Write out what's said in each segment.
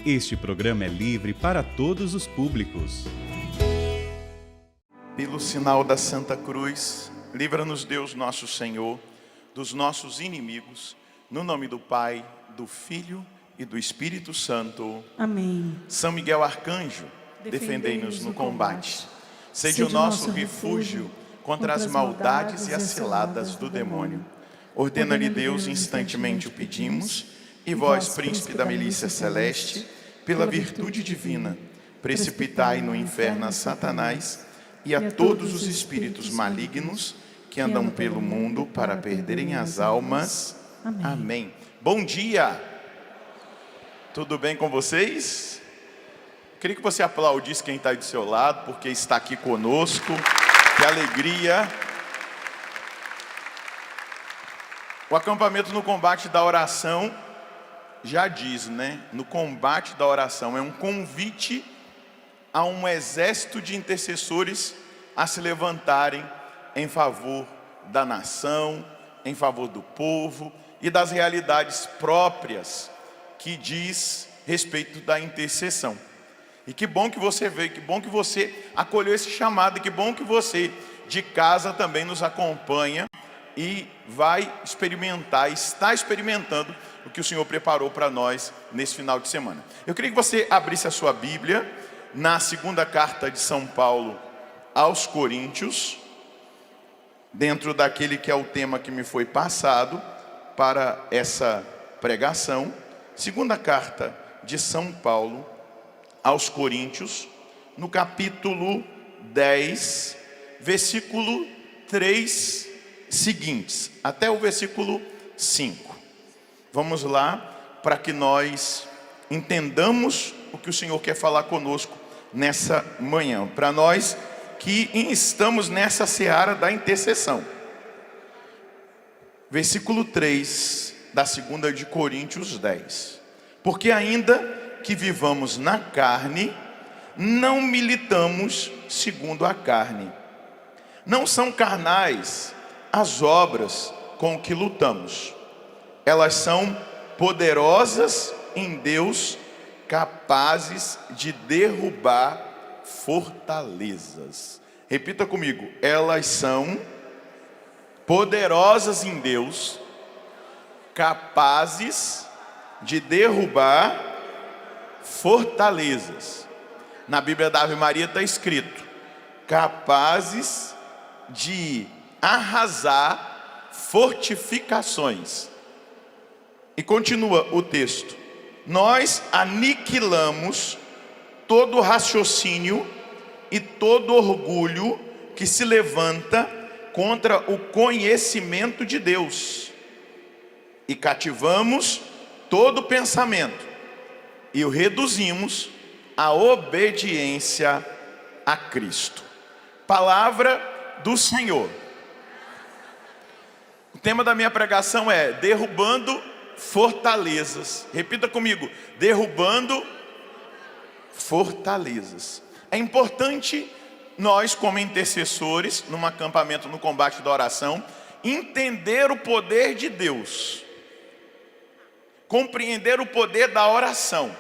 Este programa é livre para todos os públicos. Pelo sinal da Santa Cruz, livra-nos Deus nosso Senhor dos nossos inimigos, no nome do Pai, do Filho e do Espírito Santo. Amém. São Miguel Arcanjo, defendei-nos no combate. Seja o nosso refúgio contra as maldades e as ciladas do demônio. Ordena-lhe Deus, instantemente o pedimos, e vós, príncipe da milícia celeste, pela virtude divina, precipitai no inferno a Satanás e a todos os espíritos malignos que andam pelo mundo para perderem as almas. Amém. Bom dia! Tudo bem com vocês? Queria que você aplaudisse quem está aí do seu lado, porque está aqui conosco. Que alegria! O acampamento no combate da oração já diz, né? No combate da oração é um convite a um exército de intercessores a se levantarem em favor da nação, em favor do povo e das realidades próprias que diz respeito da intercessão. E que bom que você veio, que bom que você acolheu esse chamado, e que bom que você de casa também nos acompanha e vai experimentar, está experimentando o que o Senhor preparou para nós nesse final de semana. Eu queria que você abrisse a sua Bíblia na segunda carta de São Paulo aos Coríntios, dentro daquele que é o tema que me foi passado para essa pregação. Segunda carta de São Paulo aos Coríntios, no capítulo 10, versículo 3 seguintes, até o versículo 5. Vamos lá, para que nós entendamos o que o Senhor quer falar conosco nessa manhã, para nós que estamos nessa seara da intercessão. Versículo 3 da segunda de Coríntios 10. Porque ainda que vivamos na carne, não militamos segundo a carne. Não são carnais as obras com que lutamos. Elas são poderosas em Deus, capazes de derrubar fortalezas. Repita comigo: elas são poderosas em Deus, capazes de derrubar fortalezas. Na Bíblia da Ave Maria está escrito: capazes de arrasar fortificações. E continua o texto: nós aniquilamos todo raciocínio e todo orgulho que se levanta contra o conhecimento de Deus, e cativamos todo pensamento e o reduzimos à obediência a Cristo. Palavra do Senhor. O tema da minha pregação é derrubando fortalezas. Repita comigo: derrubando fortalezas. É importante nós, como intercessores, num acampamento no combate da oração, entender o poder de Deus, compreender o poder da oração,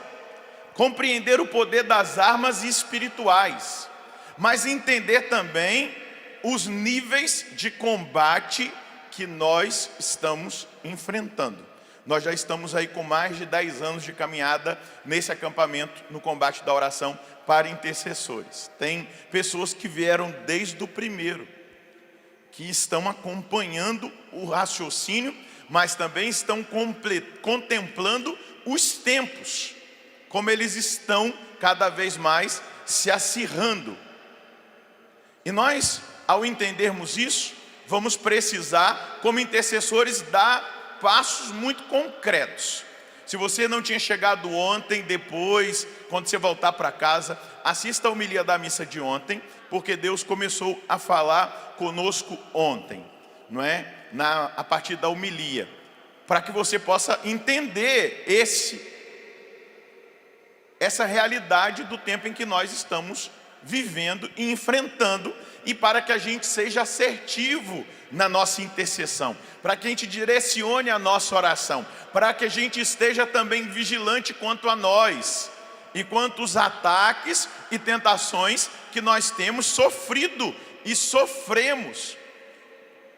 compreender o poder das armas espirituais, mas entender também os níveis de combate que nós estamos enfrentando. Nós já estamos aí com mais de 10 anos de caminhada nesse acampamento no combate da oração para intercessores. Tem pessoas que vieram desde o primeiro, que estão acompanhando o raciocínio, mas também estão contemplando os tempos, como eles estão cada vez mais se acirrando. E nós, ao entendermos isso, vamos precisar, como intercessores, dar passos muito concretos. Se você não tinha chegado ontem, depois, quando você voltar para casa, assista a homilia da missa de ontem, porque Deus começou a falar conosco ontem, não é? A partir da homilia, para que você possa entender essa realidade do tempo em que nós estamos vivendo e enfrentando, e para que a gente seja assertivo na nossa intercessão, para que a gente direcione a nossa oração, para que a gente esteja também vigilante quanto a nós e quanto os ataques e tentações que nós temos sofrido e sofremos,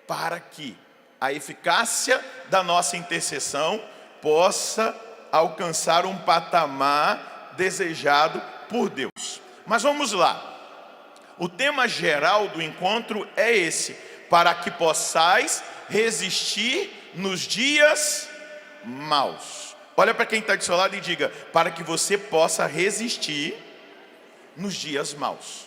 para que a eficácia da nossa intercessão possa alcançar um patamar desejado por Deus. Mas vamos lá. O tema geral do encontro é esse: para que possais resistir nos dias maus. Olha para quem está do seu lado e diga: para que você possa resistir nos dias maus.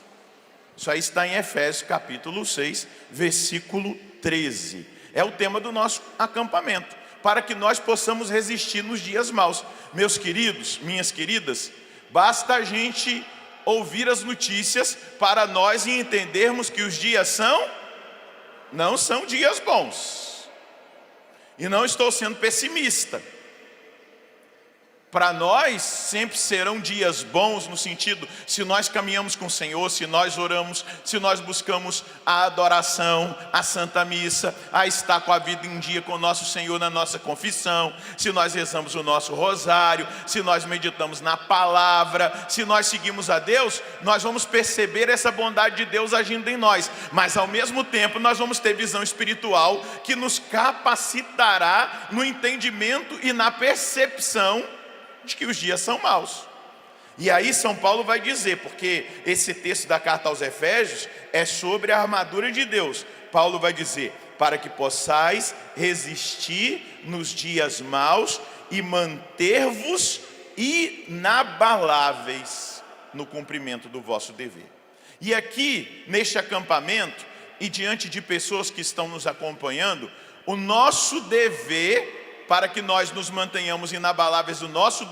Isso aí está em Efésios capítulo 6, versículo 13. É o tema do nosso acampamento, para que nós possamos resistir nos dias maus. Meus queridos, minhas queridas, basta a gente ouvir as notícias para nós entendermos que os dias não são dias bons. E não estou sendo pessimista. Para nós sempre serão dias bons, no sentido, se nós caminhamos com o Senhor, se nós oramos, se nós buscamos a adoração, a Santa Missa, a estar com a vida em dia com o nosso Senhor na nossa confissão, se nós rezamos o nosso rosário, se nós meditamos na palavra, se nós seguimos a Deus, nós vamos perceber essa bondade de Deus agindo em nós. Mas ao mesmo tempo nós vamos ter visão espiritual que nos capacitará no entendimento e na percepção de que os dias são maus. E aí São Paulo vai dizer, porque esse texto da carta aos Efésios é sobre a armadura de Deus. Paulo vai dizer: para que possais resistir nos dias maus e manter-vos inabaláveis no cumprimento do vosso dever. E aqui, neste acampamento, e diante de pessoas que estão nos acompanhando, o nosso dever, para que nós nos mantenhamos inabaláveis, o nosso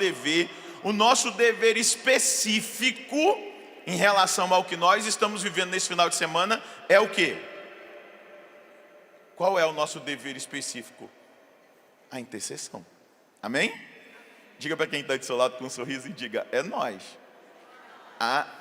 dever específico em relação ao que nós estamos vivendo nesse final de semana é o quê? Qual é o nosso dever específico? A intercessão. Amém? Diga para quem está do seu lado com um sorriso e diga: é nós.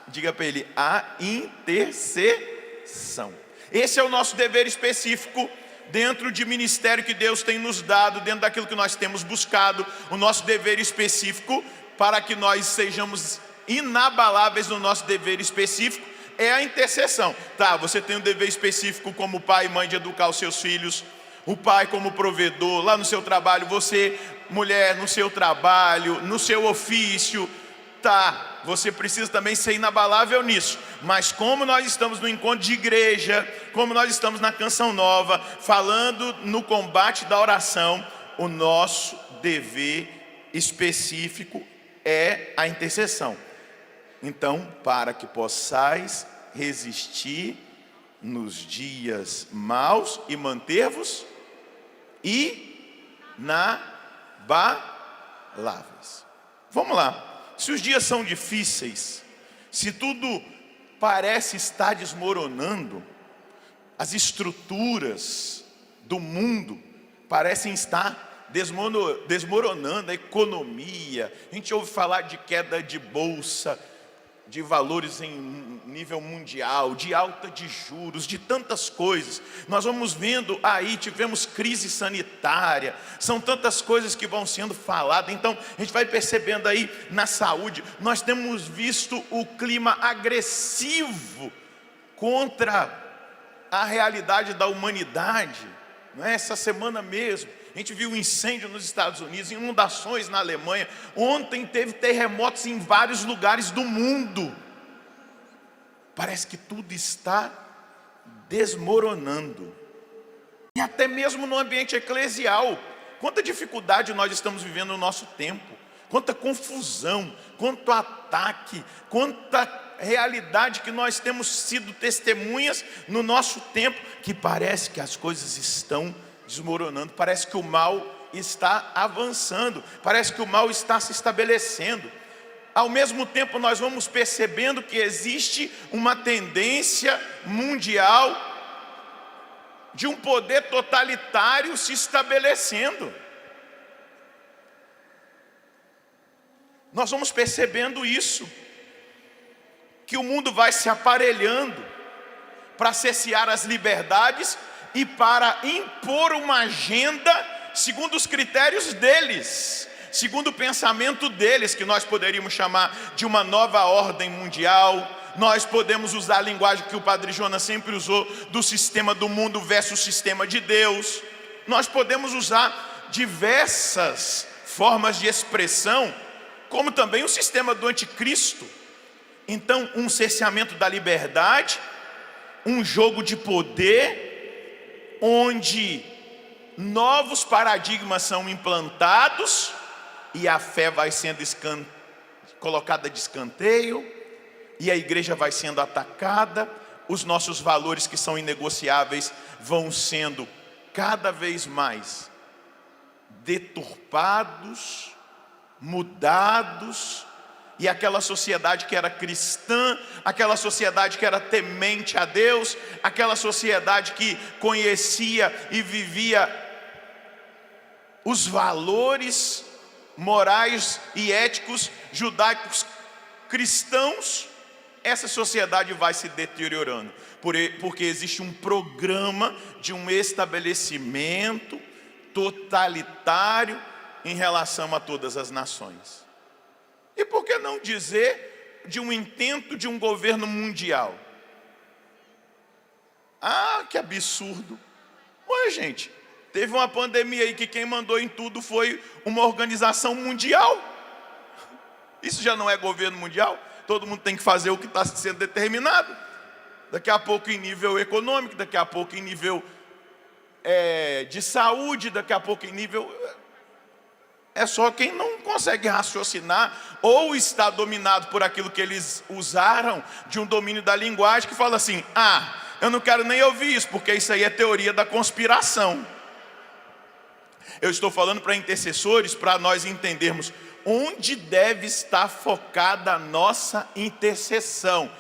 Diga para ele: a intercessão. Esse é o nosso dever específico dentro de ministério que Deus tem nos dado, dentro daquilo que nós temos buscado. O nosso dever específico, para que nós sejamos inabaláveis no nosso dever específico, é a intercessão. Tá, você tem um dever específico como pai e mãe de educar os seus filhos, o pai como provedor, lá no seu trabalho, você, mulher, no seu trabalho, no seu ofício. Tá, você precisa também ser inabalável nisso. Mas como nós estamos no encontro de igreja, como nós estamos na Canção Nova, falando no combate da oração, o nosso dever específico é a intercessão. Então, para que possais resistir nos dias maus e manter-vos inabaláveis. Vamos lá. Se os dias são difíceis, se tudo parece estar desmoronando, as estruturas do mundo parecem estar desmoronando, a economia, a gente ouve falar de queda de bolsa, de valores em nível mundial, de alta de juros, de tantas coisas. Nós vamos vendo aí, tivemos crise sanitária, são tantas coisas que vão sendo faladas. Então a gente vai percebendo aí na saúde, nós temos visto o clima agressivo contra a realidade da humanidade, não é? Essa semana mesmo a gente viu incêndio nos Estados Unidos, inundações na Alemanha. Ontem teve terremotos em vários lugares do mundo. Parece que tudo está desmoronando. E até mesmo no ambiente eclesial. Quanta dificuldade nós estamos vivendo no nosso tempo. Quanta confusão, quanto ataque, quanta realidade que nós temos sido testemunhas no nosso tempo, que parece que as coisas estão desmoronando, parece que o mal está avançando, parece que o mal está se estabelecendo. Ao mesmo tempo nós vamos percebendo que existe uma tendência mundial de um poder totalitário se estabelecendo. Nós vamos percebendo isso, que o mundo vai se aparelhando para cercear as liberdades e para impor uma agenda segundo os critérios deles, segundo o pensamento deles, que nós poderíamos chamar de uma nova ordem mundial. Nós podemos usar a linguagem que o Padre Jonas sempre usou, do sistema do mundo versus sistema de Deus. Nós podemos usar diversas formas de expressão, como também o sistema do anticristo. Então, um cerceamento da liberdade, um jogo de poder, onde novos paradigmas são implantados e a fé vai sendo colocada de escanteio, e a igreja vai sendo atacada, os nossos valores que são inegociáveis vão sendo cada vez mais deturpados, mudados, e aquela sociedade que era cristã, aquela sociedade que era temente a Deus, aquela sociedade que conhecia e vivia os valores morais e éticos judaicos cristãos, essa sociedade vai se deteriorando, porque existe um programa de um estabelecimento totalitário em relação a todas as nações. E por que não dizer de um intento de um governo mundial? Ah, que absurdo! Ué, gente, teve uma pandemia aí que quem mandou em tudo foi uma organização mundial. Isso já não é governo mundial? Todo mundo tem que fazer o que está sendo determinado. Daqui a pouco em nível econômico, daqui a pouco em nível de saúde, daqui a pouco em nível... É só quem não consegue raciocinar ou está dominado por aquilo que eles usaram de um domínio da linguagem, que fala assim: ah, eu não quero nem ouvir isso, porque isso aí é teoria da conspiração. Eu estou falando para intercessores, para nós entendermos onde deve estar focada a nossa intercessão,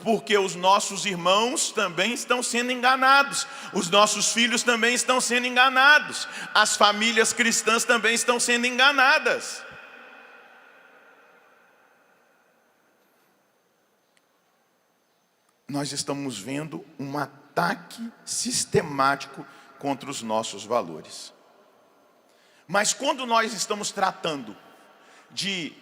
porque os nossos irmãos também estão sendo enganados, os nossos filhos também estão sendo enganados, as famílias cristãs também estão sendo enganadas. Nós estamos vendo um ataque sistemático contra os nossos valores. Mas quando nós estamos tratando de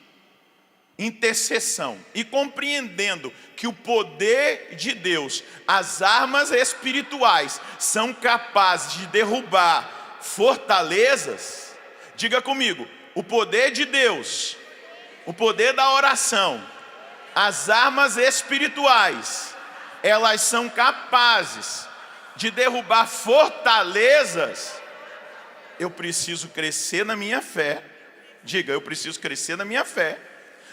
intercessão e compreendendo que o poder de Deus, as armas espirituais, são capazes de derrubar fortalezas, diga comigo: o poder de Deus, o poder da oração, as armas espirituais, elas são capazes de derrubar fortalezas. Eu preciso crescer na minha fé. Diga, eu preciso crescer na minha fé,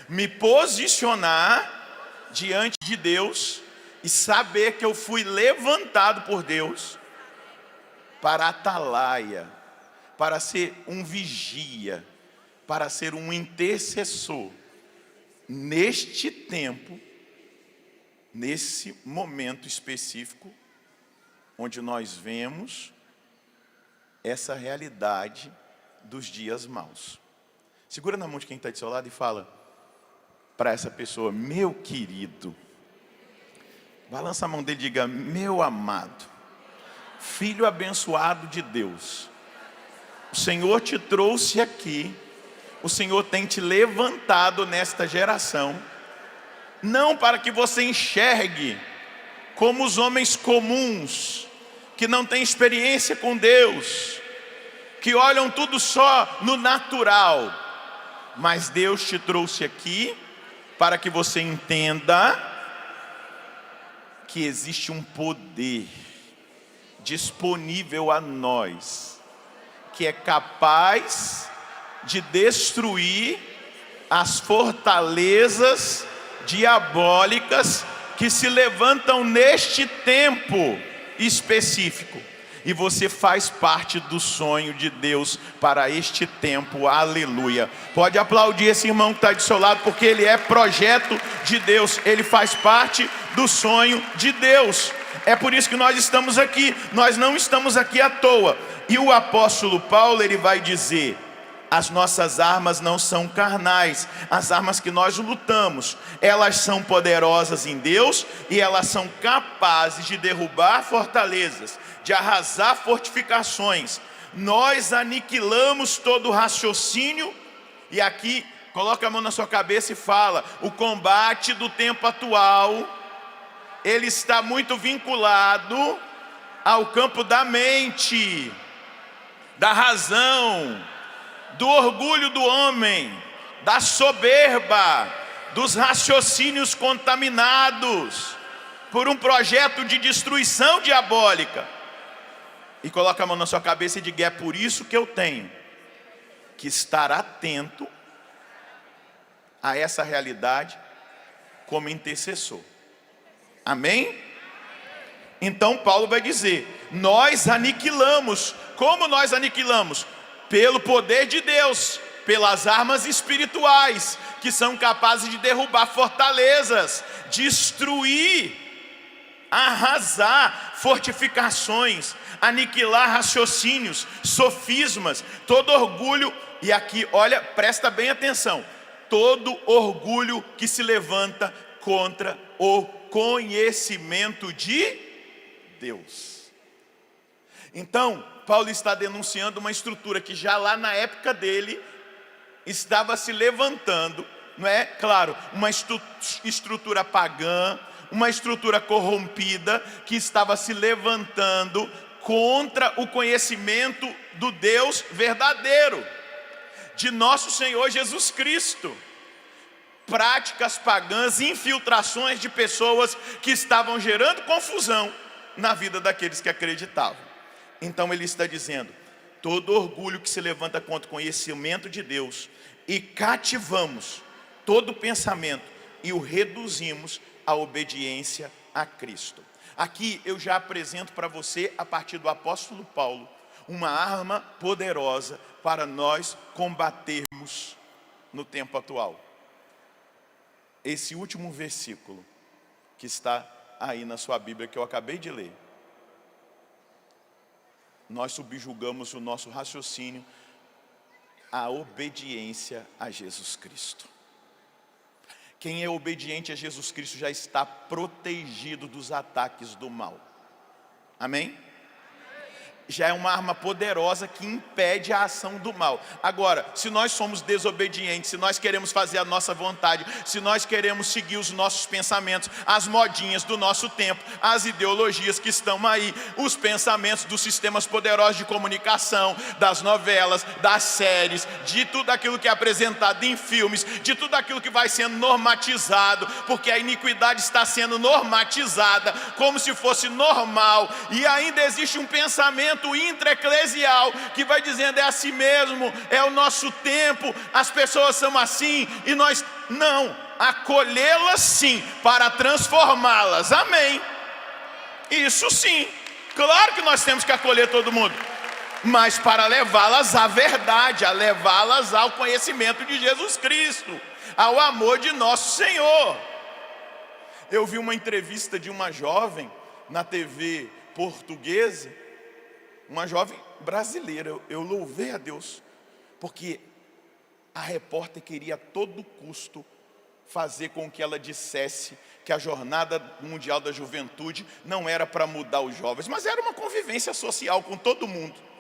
me posicionar diante de Deus e saber que eu fui levantado por Deus para atalaia, para ser um vigia, para ser um intercessor neste tempo, nesse momento específico, onde nós vemos essa realidade dos dias maus. Segura na mão de quem está do seu lado e fala para essa pessoa: meu querido. Balança a mão dele e diga: meu amado, filho abençoado de Deus, o Senhor te trouxe aqui, o Senhor tem te levantado nesta geração, não para que você enxergue como os homens comuns, que não têm experiência com Deus, que olham tudo só no natural, mas Deus te trouxe aqui para que você entenda que existe um poder disponível a nós, que é capaz de destruir as fortalezas diabólicas que se levantam neste tempo específico. E você faz parte do sonho de Deus para este tempo, aleluia. Pode aplaudir esse irmão que está do seu lado, porque ele é projeto de Deus, ele faz parte do sonho de Deus. É por isso que nós estamos aqui, nós não estamos aqui à toa. E o apóstolo Paulo, ele vai dizer as nossas armas não são carnais. As armas que nós lutamos, elas são poderosas em Deus e elas são capazes de derrubar fortalezas, de arrasar fortificações. Nós aniquilamos todo raciocínio. E aqui, coloca a mão na sua cabeça e fala: o combate do tempo atual, ele está muito vinculado ao campo da mente, da razão, do orgulho do homem, da soberba, dos raciocínios contaminados por um projeto de destruição diabólica. E coloca a mão na sua cabeça e diga: é por isso que eu tenho que estar atento a essa realidade como intercessor. Amém? Então Paulo vai dizer: nós aniquilamos. Como nós aniquilamos? Pelo poder de Deus, pelas armas espirituais, que são capazes de derrubar fortalezas, destruir, arrasar fortificações, aniquilar raciocínios, sofismas, todo orgulho. E aqui, olha, presta bem atenção: todo orgulho que se levanta contra o conhecimento de Deus. Então, Paulo está denunciando uma estrutura que já lá na época dele estava se levantando, não é? Claro, uma estrutura pagã, uma estrutura corrompida que estava se levantando contra o conhecimento do Deus verdadeiro, de nosso Senhor Jesus Cristo. Práticas pagãs, infiltrações de pessoas que estavam gerando confusão na vida daqueles que acreditavam. Então ele está dizendo: todo orgulho que se levanta contra o conhecimento de Deus, e cativamos todo pensamento e o reduzimos à obediência a Cristo. Aqui eu já apresento para você, a partir do apóstolo Paulo, uma arma poderosa para nós combatermos no tempo atual. Esse último versículo que está aí na sua Bíblia, que eu acabei de ler. Nós subjugamos o nosso raciocínio à obediência a Jesus Cristo. Quem é obediente a Jesus Cristo já está protegido dos ataques do mal. Amém? Já é uma arma poderosa que impede a ação do mal. Agora, se nós somos desobedientes, se nós queremos fazer a nossa vontade, se nós queremos seguir os nossos pensamentos, as modinhas do nosso tempo, as ideologias que estão aí, os pensamentos dos sistemas poderosos de comunicação, das novelas, das séries, de tudo aquilo que é apresentado em filmes, de tudo aquilo que vai sendo normatizado, porque a iniquidade está sendo normatizada como se fosse normal, e ainda existe um pensamento intra-eclesial que vai dizendo: é assim mesmo, é o nosso tempo, as pessoas são assim, e nós não, acolhê-las sim, para transformá-las. Amém? Isso sim, claro que nós temos que acolher todo mundo, mas para levá-las à verdade, a levá-las ao conhecimento de Jesus Cristo, ao amor de nosso Senhor. Eu vi uma entrevista de uma jovem na TV portuguesa, uma jovem brasileira. Eu louvei a Deus, porque a repórter queria a todo custo fazer com que ela dissesse que a Jornada Mundial da Juventude não era para mudar os jovens, mas era uma convivência social com todo mundo.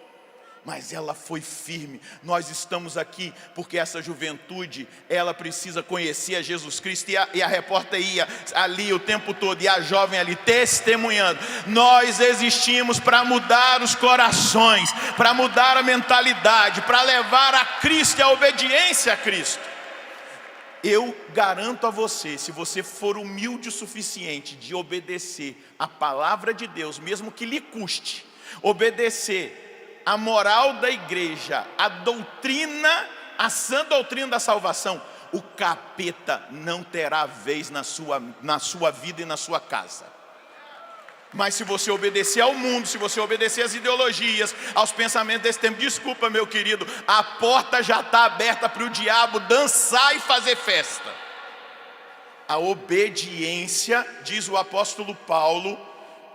Mas ela foi firme. Nós estamos aqui porque essa juventude, ela precisa conhecer a Jesus Cristo. E a repórter ia ali o tempo todo, e a jovem ali testemunhando. Nós existimos para mudar os corações, para mudar a mentalidade, para levar a Cristo e a obediência a Cristo. Eu garanto a você, se você for humilde o suficiente de obedecer a palavra de Deus, mesmo que lhe custe, obedecer a moral da igreja, a doutrina, a sã doutrina da salvação, o capeta não terá vez na sua vida e na sua casa. Mas se você obedecer ao mundo, se você obedecer às ideologias, aos pensamentos desse tempo, desculpa, meu querido, a porta já está aberta para o diabo dançar e fazer festa. A obediência, diz o apóstolo Paulo,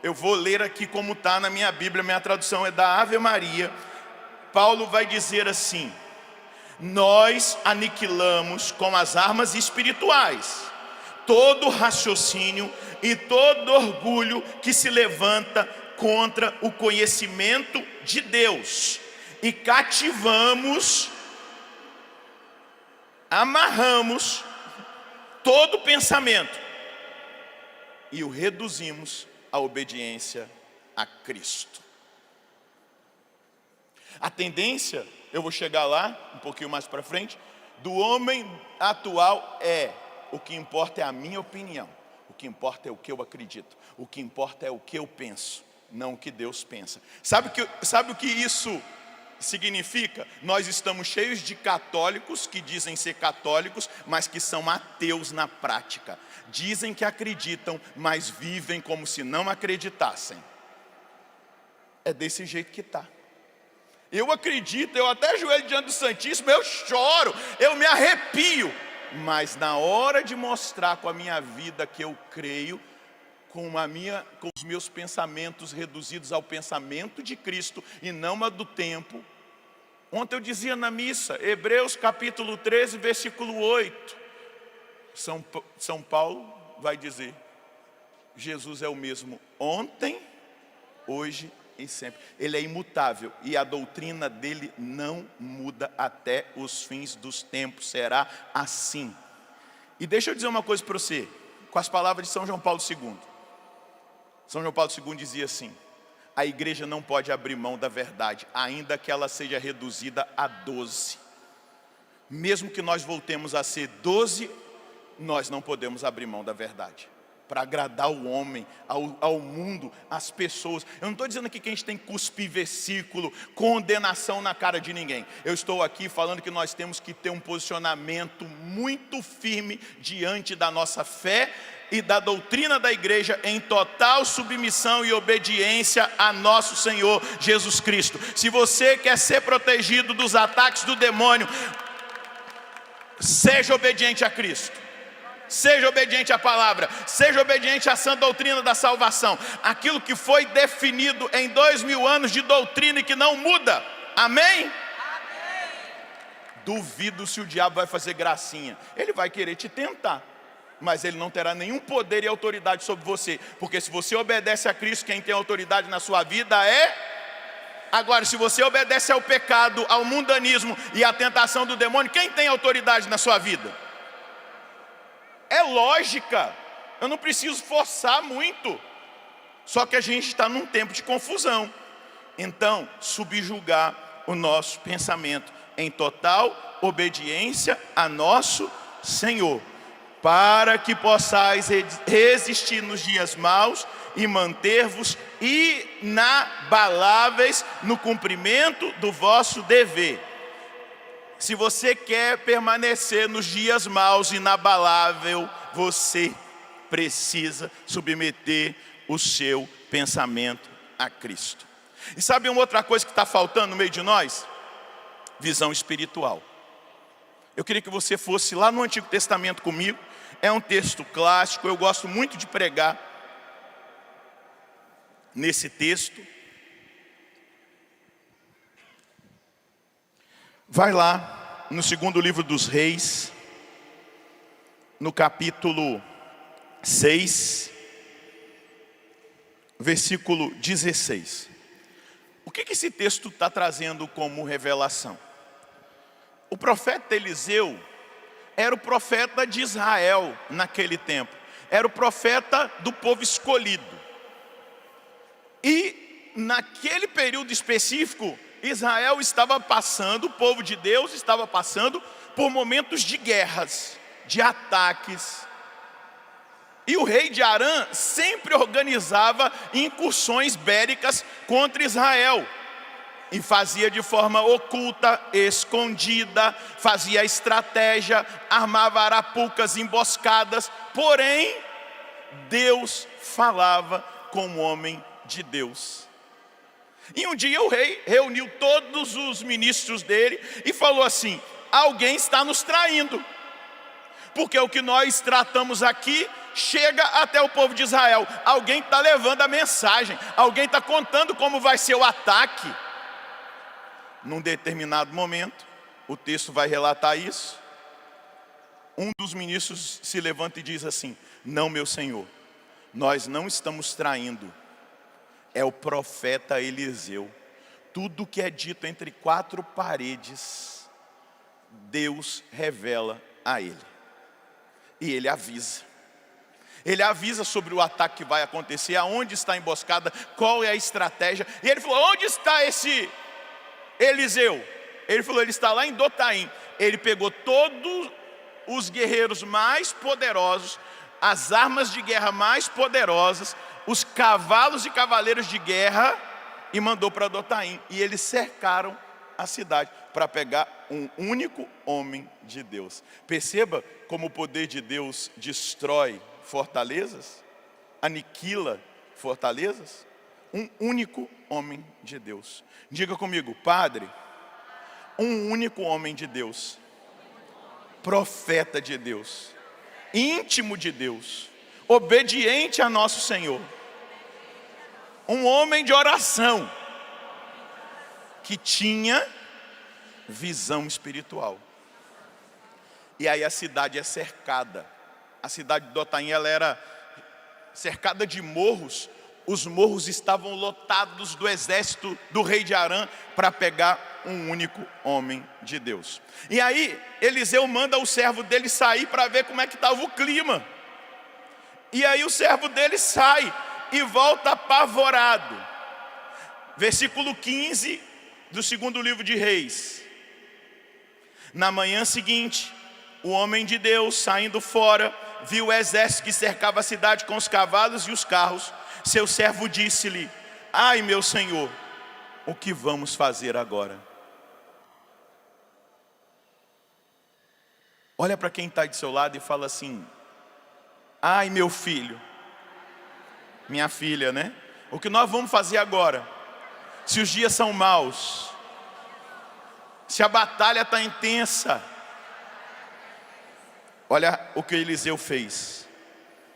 eu vou ler aqui como está na minha Bíblia, minha tradução é da Ave Maria. Paulo vai dizer assim: nós aniquilamos com as armas espirituais todo raciocínio e todo orgulho que se levanta contra o conhecimento de Deus, e cativamos, amarramos todo pensamento e o reduzimos à obediência a Cristo. A tendência, eu vou chegar lá um pouquinho mais para frente, do homem atual é: o que importa é a minha opinião, o que importa é o que eu acredito, o que importa é o que eu penso, não o que Deus pensa. Sabe o que isso significa? Nós estamos cheios de católicos que dizem ser católicos, mas que são ateus na prática. Dizem que acreditam, mas vivem como se não acreditassem. É desse jeito que está. Eu acredito, eu até ajoelho diante do Santíssimo, eu choro, eu me arrepio. Mas na hora de mostrar com a minha vida que eu creio, com os meus pensamentos reduzidos ao pensamento de Cristo e não a do tempo. Ontem eu dizia na missa, Hebreus capítulo 13, versículo 8. São Paulo vai dizer: Jesus é o mesmo ontem, hoje e sempre. Ele é imutável e a doutrina dele não muda até os fins dos tempos. Será assim. E deixa eu dizer uma coisa para você, com as palavras de São João Paulo II. São João Paulo II dizia assim: a igreja não pode abrir mão da verdade, ainda que ela seja reduzida a 12. Mesmo que nós voltemos a ser 12, nós não podemos abrir mão da verdade, para agradar o homem, ao mundo, às pessoas. Eu não estou dizendo aqui que a gente tem que cuspir versículo, condenação na cara de ninguém. Eu estou aqui falando que nós temos que ter um posicionamento muito firme diante da nossa fé e da doutrina da igreja, em total submissão e obediência a nosso Senhor Jesus Cristo. Se você quer ser protegido dos ataques do demônio, seja obediente a Cristo. Seja obediente à palavra, seja obediente à sã doutrina da salvação. Aquilo que foi definido em 2000 anos de doutrina e que não muda. Amém? Amém. Duvido se o diabo vai fazer gracinha. Ele vai querer te tentar, mas ele não terá nenhum poder e autoridade sobre você. Porque se você obedece a Cristo, quem tem autoridade na sua vida é... Agora, se você obedece ao pecado, ao mundanismo e à tentação do demônio, quem tem autoridade na sua vida? É lógica, eu não preciso forçar muito. Só que a gente está num tempo de confusão. Então, subjugar o nosso pensamento em total obediência a nosso Senhor, para que possais resistir nos dias maus e manter-vos inabaláveis no cumprimento do vosso dever. Se você quer permanecer nos dias maus, inabalável, você precisa submeter o seu pensamento a Cristo. E sabe uma outra coisa que está faltando no meio de nós? Visão espiritual. Eu queria que você fosse lá no Antigo Testamento comigo. É um texto clássico, eu gosto muito de pregar nesse texto. Vai lá no segundo livro dos Reis, no capítulo 6, versículo 16. O que esse texto está trazendo como revelação? O profeta Eliseu era o profeta de Israel naquele tempo. Era o profeta do povo escolhido. E naquele período específico, Israel estava passando, o povo de Deus estava passando por momentos de guerras, de ataques. E o rei de Arã sempre organizava incursões bélicas contra Israel. E fazia de forma oculta, escondida, fazia estratégia, armava arapucas, emboscadas. Porém, Deus falava com o homem de Deus. E um dia o rei reuniu todos os ministros dele e falou assim: alguém está nos traindo, porque o que nós tratamos aqui chega até o povo de Israel. Alguém está levando a mensagem, alguém está contando como vai ser o ataque. Num determinado momento, o texto vai relatar isso. Um dos ministros se levanta e diz assim: não, meu senhor, nós não estamos traindo, é o profeta Eliseu. Tudo que é dito entre quatro paredes, Deus revela a ele. E ele avisa. Ele avisa sobre o ataque que vai acontecer, aonde está a emboscada, qual é a estratégia. E ele falou: onde está esse Eliseu? Ele falou: ele está lá em Dotaim. Ele pegou todos os guerreiros mais poderosos, as armas de guerra mais poderosas, os cavalos e cavaleiros de guerra, e mandou para Dotaim. E eles cercaram a cidade para pegar um único homem de Deus. Perceba como o poder de Deus destrói fortalezas, aniquila fortalezas. Um único homem de Deus. Diga comigo: Padre, um único homem de Deus, profeta de Deus, íntimo de Deus, obediente a nosso Senhor, um homem de oração, que tinha visão espiritual. E aí a cidade é cercada. A cidade de Dotaim, ela era cercada de morros. Os morros estavam lotados do exército do rei de Arã para pegar um único homem de Deus. E aí Eliseu manda o servo dele sair para ver como é que estava o clima. E aí o servo dele sai e volta apavorado. Versículo 15 do segundo livro de Reis. Na manhã seguinte, o homem de Deus, saindo fora, viu o exército que cercava a cidade com os cavalos e os carros. Seu servo disse-lhe: ai, meu senhor, o que vamos fazer agora? Olha para quem está do seu lado e fala assim: ai, meu filho, minha filha, né? O que nós vamos fazer agora? Se os dias são maus, se a batalha está intensa. Olha o que Eliseu fez.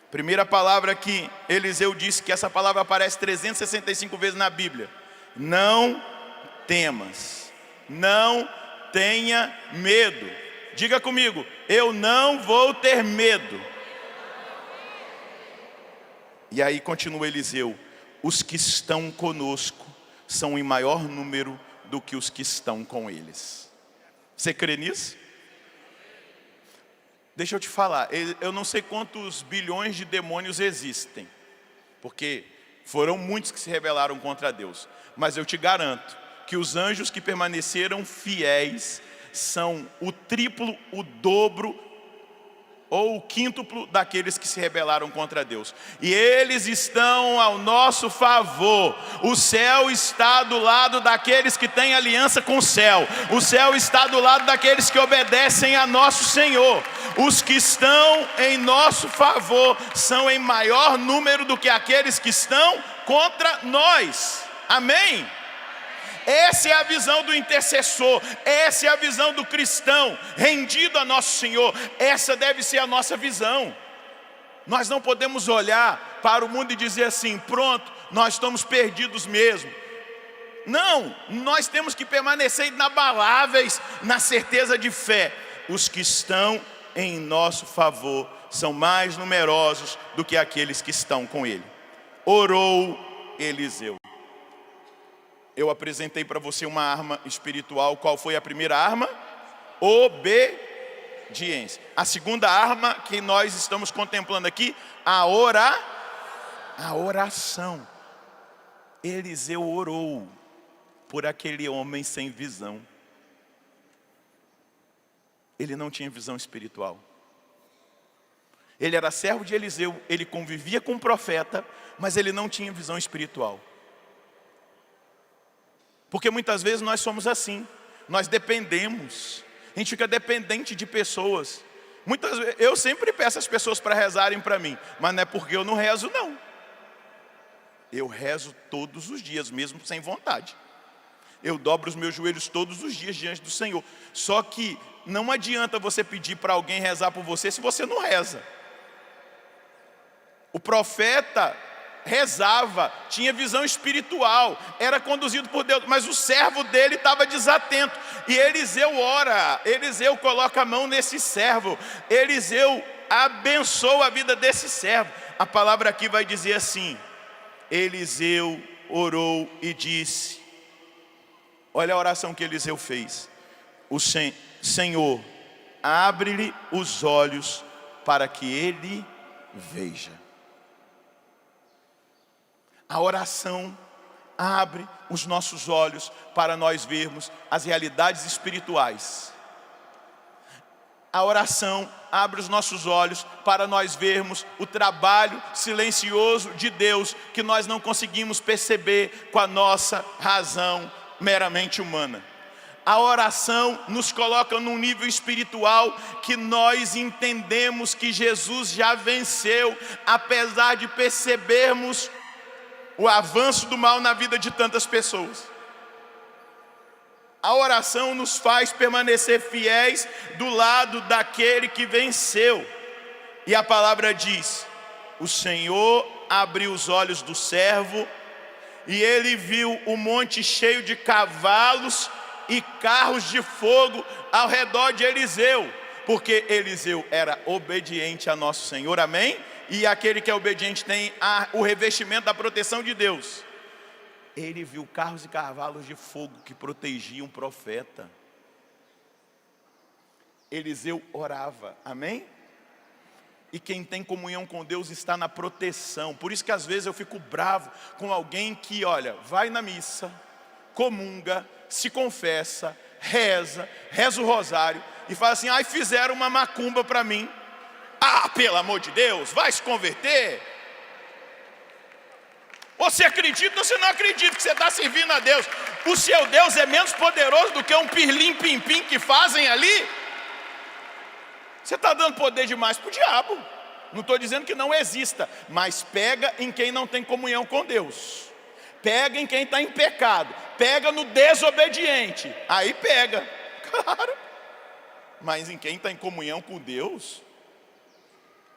Primeira palavra que Eliseu disse, que essa palavra aparece 365 vezes na Bíblia: não temas, não tenha medo. Diga comigo: eu não vou ter medo. E aí continua Eliseu: os que estão conosco são em maior número do que os que estão com eles. Você crê nisso? Deixa eu te falar, eu não sei quantos bilhões de demônios existem, porque foram muitos que se rebelaram contra Deus. Mas eu te garanto que os anjos que permaneceram fiéis são o triplo, o dobro ou o quíntuplo daqueles que se rebelaram contra Deus. E eles estão ao nosso favor. O céu está do lado daqueles que têm aliança com o céu. O céu está do lado daqueles que obedecem a nosso Senhor. Os que estão em nosso favor são em maior número do que aqueles que estão contra nós. Amém? Essa é a visão do intercessor, essa é a visão do cristão rendido a nosso Senhor. Essa deve ser a nossa visão. Nós não podemos olhar para o mundo e dizer assim: pronto, nós estamos perdidos mesmo. Não, nós temos que permanecer inabaláveis na certeza de fé. Os que estão em nosso favor são mais numerosos do que aqueles que estão com ele. Orou Eliseu. Eu apresentei para você uma arma espiritual. Qual foi a primeira arma? Obediência. A segunda arma que nós estamos contemplando aqui, a oração. Eliseu orou por aquele homem sem visão. Ele não tinha visão espiritual. Ele era servo de Eliseu, ele convivia com o profeta, mas ele não tinha visão espiritual. Porque muitas vezes nós somos assim, nós dependemos, a gente fica dependente de pessoas. Muitas vezes, eu sempre peço as pessoas para rezarem para mim, mas não é porque eu não rezo, não. Eu rezo todos os dias, mesmo sem vontade. Eu dobro os meus joelhos todos os dias diante do Senhor. Só que não adianta você pedir para alguém rezar por você se você não reza. O profeta rezava, tinha visão espiritual, era conduzido por Deus, mas o servo dele estava desatento. E Eliseu ora, Eliseu coloca a mão nesse servo, Eliseu abençoa a vida desse servo. A palavra aqui vai dizer assim: Eliseu orou e disse, olha a oração que Eliseu fez: Senhor, abre-lhe os olhos para que ele veja. A oração abre os nossos olhos para nós vermos as realidades espirituais. A oração abre os nossos olhos para nós vermos o trabalho silencioso de Deus que nós não conseguimos perceber com a nossa razão meramente humana. A oração nos coloca num nível espiritual que nós entendemos que Jesus já venceu, apesar de percebermos o avanço do mal na vida de tantas pessoas. A oração nos faz permanecer fiéis do lado daquele que venceu. E a palavra diz: o Senhor abriu os olhos do servo, e ele viu o monte cheio de cavalos e carros de fogo ao redor de Eliseu, porque Eliseu era obediente a nosso Senhor, amém? E aquele que é obediente tem o revestimento da proteção de Deus. Ele viu carros e cavalos de fogo que protegiam o profeta. Eliseu orava, amém? E quem tem comunhão com Deus está na proteção. Por isso que às vezes eu fico bravo com alguém que, olha, vai na missa, comunga, se confessa, reza o rosário e fala assim: ai, fizeram uma macumba para mim. Ah, pelo amor de Deus, vai se converter? Você acredita ou você não acredita que você está servindo a Deus? O seu Deus é menos poderoso do que um pirlim-pim-pim que fazem ali? Você está dando poder demais para o diabo. Não estou dizendo que não exista, mas pega em quem não tem comunhão com Deus. Pega em quem está em pecado. Pega no desobediente. Aí pega, claro. Mas em quem está em comunhão com Deus?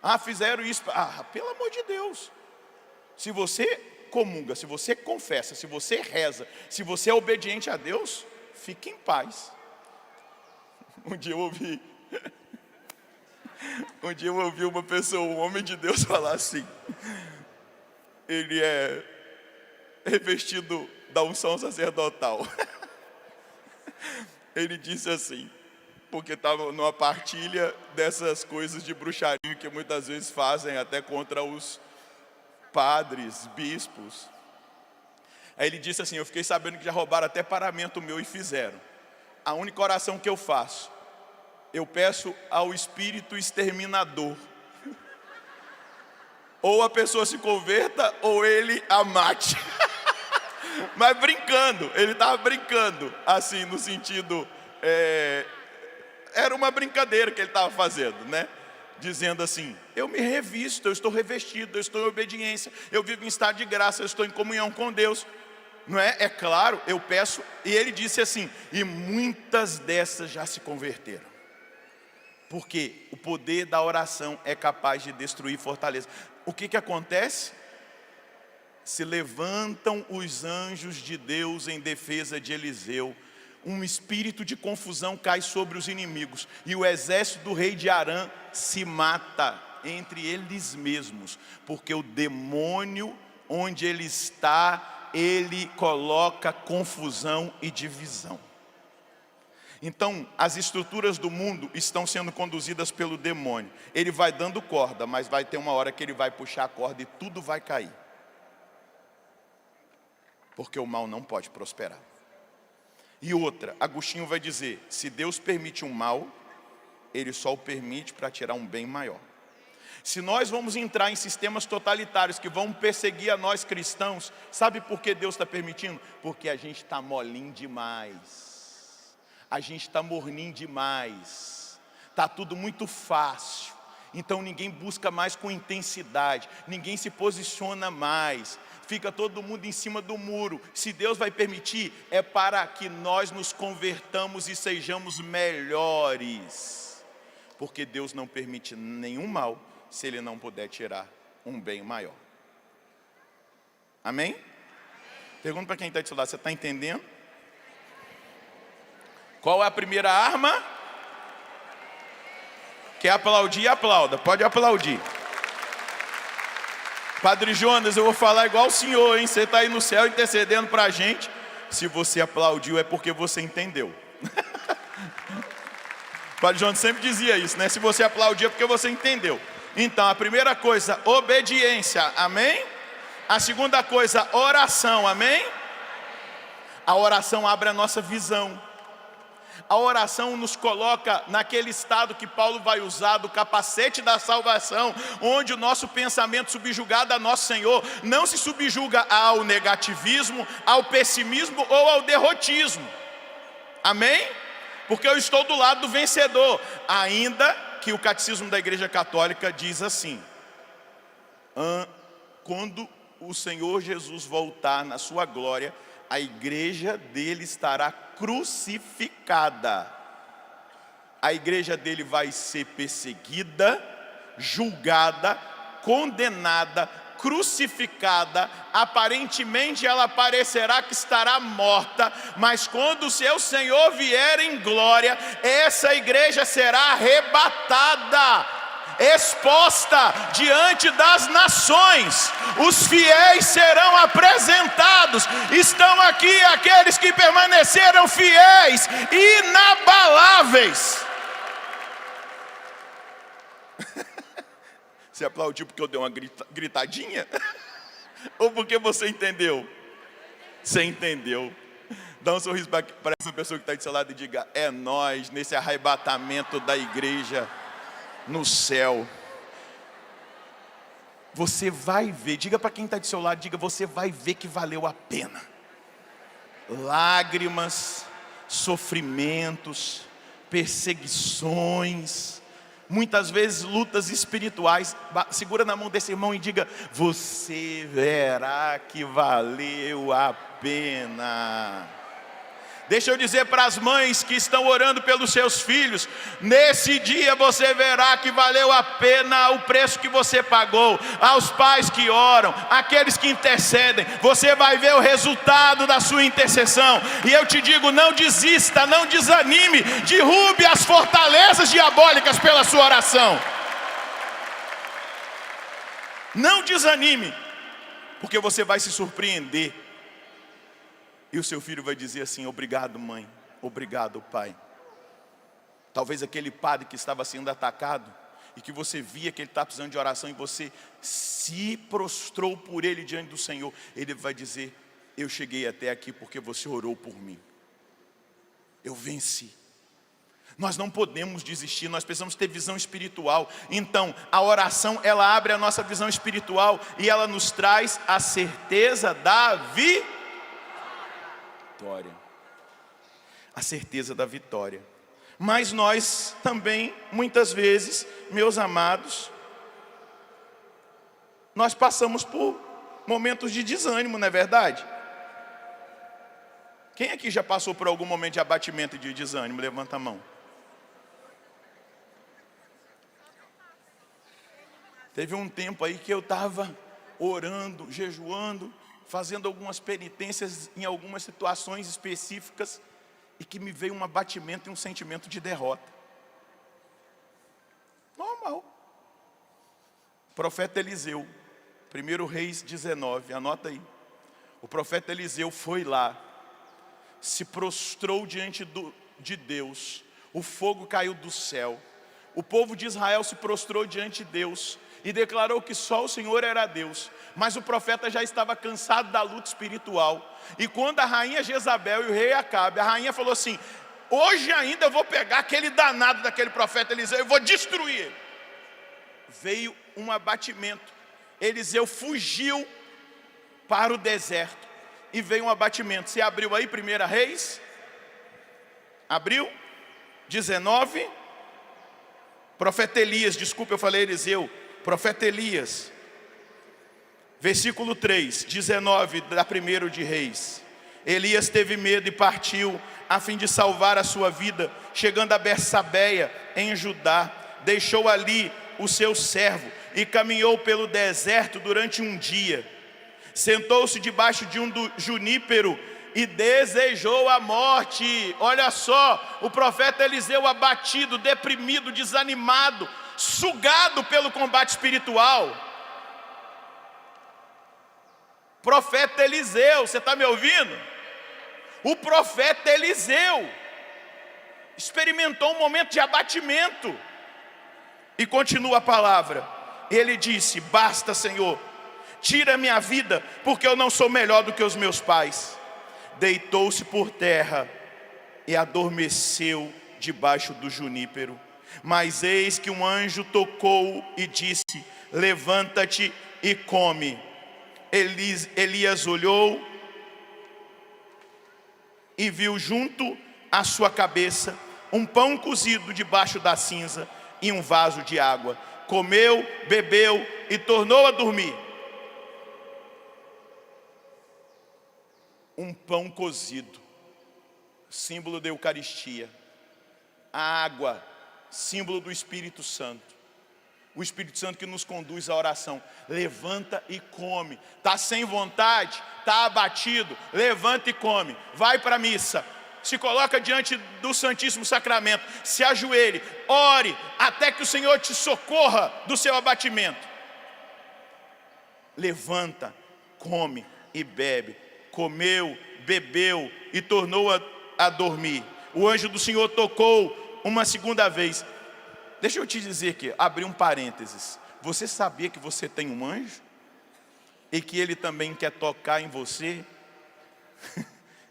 Ah, fizeram isso. Ah, pelo amor de Deus. Se você comunga, se você confessa, se você reza, se você é obediente a Deus, fique em paz. Um dia eu ouvi uma pessoa, um homem de Deus, falar assim: ele é revestido da unção sacerdotal. Ele disse assim, porque estava numa partilha dessas coisas de bruxaria que muitas vezes fazem até contra os padres, bispos. Aí ele disse assim: eu fiquei sabendo que já roubaram até paramento meu e fizeram. A única oração que eu faço, eu peço ao espírito exterminador, ou a pessoa se converta ou ele a mate. Mas brincando, ele estava brincando, assim, no sentido, era uma brincadeira que ele estava fazendo, né? Dizendo assim: eu me revisto, eu estou revestido, eu estou em obediência, eu vivo em estado de graça, eu estou em comunhão com Deus. Não é? É claro, eu peço. E ele disse assim: e muitas dessas já se converteram. Porque o poder da oração é capaz de destruir fortaleza. O que acontece? Se levantam os anjos de Deus em defesa de Eliseu. Um espírito de confusão cai sobre os inimigos, e o exército do rei de Arã se mata entre eles mesmos, porque o demônio, onde ele está, ele coloca confusão e divisão. Então, as estruturas do mundo estão sendo conduzidas pelo demônio. Ele vai dando corda, mas vai ter uma hora que ele vai puxar a corda e tudo vai cair. Porque o mal não pode prosperar. E outra, Agostinho vai dizer: se Deus permite um mal, Ele só o permite para tirar um bem maior. Se nós vamos entrar em sistemas totalitários que vão perseguir a nós cristãos, sabe por que Deus está permitindo? Porque a gente está molinho demais. A gente está morninho demais. Está tudo muito fácil. Então ninguém busca mais com intensidade. Ninguém se posiciona mais. Fica todo mundo em cima do muro. Se Deus vai permitir, é para que nós nos convertamos e sejamos melhores. Porque Deus não permite nenhum mal, se Ele não puder tirar um bem maior. Amém? Pergunta para quem está do seu lado, você está entendendo? Qual é a primeira arma? Quer aplaudir? Aplauda, pode aplaudir. Padre Jonas, eu vou falar igual o senhor, hein? Você está aí no céu intercedendo para a gente. Se você aplaudiu é porque você entendeu. Padre Jonas sempre dizia isso, né? Se você aplaudiu é porque você entendeu. Então, a primeira coisa, obediência, amém? A segunda coisa, oração, amém? A oração abre a nossa visão. A oração nos coloca naquele estado que Paulo vai usar do capacete da salvação, onde o nosso pensamento subjugado a nosso Senhor não se subjuga ao negativismo, ao pessimismo ou ao derrotismo. Amém? Porque eu estou do lado do vencedor. Ainda que o catecismo da Igreja Católica diz assim: quando o Senhor Jesus voltar na sua glória, a igreja dele estará crucificada. A igreja dele vai ser perseguida, julgada, condenada, crucificada. Aparentemente ela parecerá que estará morta, mas quando o seu Senhor vier em glória, essa igreja será arrebatada, exposta diante das nações. Os fiéis serão apresentados. Estão aqui aqueles que permaneceram fiéis, inabaláveis. Você aplaudiu porque eu dei uma gritadinha? Ou porque você entendeu? Você entendeu. Dá um sorriso para essa pessoa que está do seu lado e diga: é nós nesse arrebatamento da igreja no céu. Você vai ver, diga para quem está do seu lado, diga: você vai ver que valeu a pena. Lágrimas, sofrimentos, perseguições, muitas vezes lutas espirituais. Segura na mão desse irmão e diga: você verá que valeu a pena. Deixa eu dizer para as mães que estão orando pelos seus filhos: nesse dia você verá que valeu a pena o preço que você pagou. Aos pais que oram, aqueles que intercedem, você vai ver o resultado da sua intercessão. E eu te digo: não desista, não desanime, derrube as fortalezas diabólicas pela sua oração. Não desanime, porque você vai se surpreender. E o seu filho vai dizer assim: obrigado, mãe, obrigado, pai. Talvez aquele padre que estava sendo atacado e que você via que ele estava precisando de oração e você se prostrou por ele diante do Senhor, ele vai dizer: eu cheguei até aqui porque você orou por mim. Eu venci. Nós não podemos desistir, nós precisamos ter visão espiritual. Então, a oração, ela abre a nossa visão espiritual e ela nos traz a certeza da vitória. A certeza da vitória. Mas nós também, muitas vezes, meus amados, nós passamos por momentos de desânimo, não é verdade? Quem aqui já passou por algum momento de abatimento e de desânimo? Levanta a mão. Teve um tempo aí que eu estava orando, jejuando, fazendo algumas penitências em algumas situações específicas, e que me veio um abatimento e um sentimento de derrota. Normal. Profeta Eliseu, 1 Reis 19, anota aí. O profeta Eliseu foi lá, se prostrou diante de Deus, o fogo caiu do céu, o povo de Israel se prostrou diante de Deus e declarou que só o Senhor era Deus. Mas o profeta já estava cansado da luta espiritual. E quando a rainha Jezabel e o rei Acabe, a rainha falou assim: hoje ainda eu vou pegar aquele danado daquele profeta Eliseu, eu vou destruir ele. Veio um abatimento. Eliseu fugiu para o deserto e veio um abatimento. Você abriu aí 1 Reis? Abriu? 19. Profeta Elias, desculpa, eu falei Eliseu. Profeta Elias, versículo 3, 19 da 1 de Reis. Elias teve medo e partiu a fim de salvar a sua vida. Chegando a Bersabeia, em Judá, deixou ali o seu servo e caminhou pelo deserto durante um dia. sentou-se debaixo de um junípero e desejou a morte. Olha só, o profeta Eliseu abatido, deprimido, desanimado, sugado pelo combate espiritual. Profeta Eliseu, você está me ouvindo? O profeta Eliseu experimentou um momento de abatimento. E continua a palavra. Ele disse: basta, Senhor, tira minha vida, porque eu não sou melhor do que os meus pais. Deitou-se por terra e adormeceu debaixo do junípero. Mas eis que um anjo tocou e disse: levanta-te e come. Elias olhou e viu junto à sua cabeça um pão cozido debaixo da cinza e um vaso de água. Comeu, bebeu e tornou a dormir. Um pão cozido, símbolo da Eucaristia. A água, símbolo do Espírito Santo. O Espírito Santo que nos conduz à oração. Levanta e come. Está sem vontade, está abatido, levanta e come. Vai para a missa, se coloca diante do Santíssimo Sacramento, se ajoelhe, ore, até que o Senhor te socorra do seu abatimento. Levanta, come e bebe. Comeu, bebeu e tornou a dormir. O anjo do Senhor tocou uma segunda vez. Deixa eu te dizer aqui, abrir um parênteses. Você sabia que você tem um anjo? E que ele também quer tocar em você?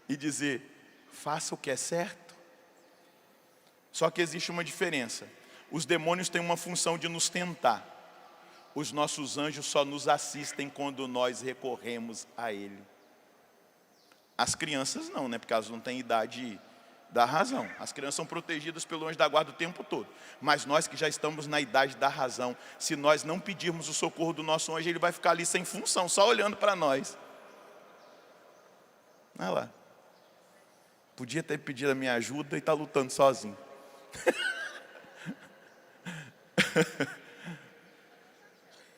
E dizer: faça o que é certo? Só que existe uma diferença. Os demônios têm uma função de nos tentar. Os nossos anjos só nos assistem quando nós recorremos a ele. As crianças não, né? Porque elas não têm idade da razão. As crianças são protegidas pelo anjo da guarda o tempo todo. Mas nós que já estamos na idade da razão, se nós não pedirmos o socorro do nosso anjo, ele vai ficar ali sem função, só olhando para nós. Olha lá. Podia ter pedido a minha ajuda e está lutando sozinho.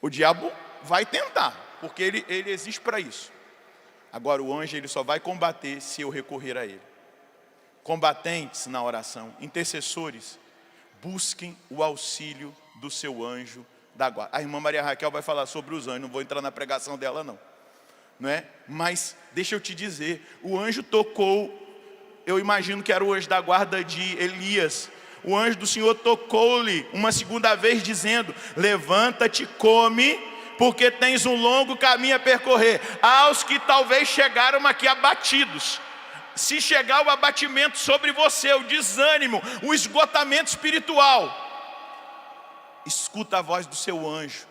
O diabo vai tentar, porque ele existe para isso. Agora o anjo, ele só vai combater se eu recorrer a ele. Combatentes na oração, intercessores, busquem o auxílio do seu anjo da guarda. A irmã Maria Raquel vai falar sobre os anjos, não vou entrar na pregação dela não é? Mas deixa eu te dizer, o anjo tocou, eu imagino que era o anjo da guarda de Elias. O anjo do Senhor tocou-lhe uma segunda vez dizendo: levanta-te, come, porque tens um longo caminho a percorrer. Aos que talvez chegaram aqui abatidos, se chegar o abatimento sobre você, o desânimo, o esgotamento espiritual, escuta a voz do seu anjo,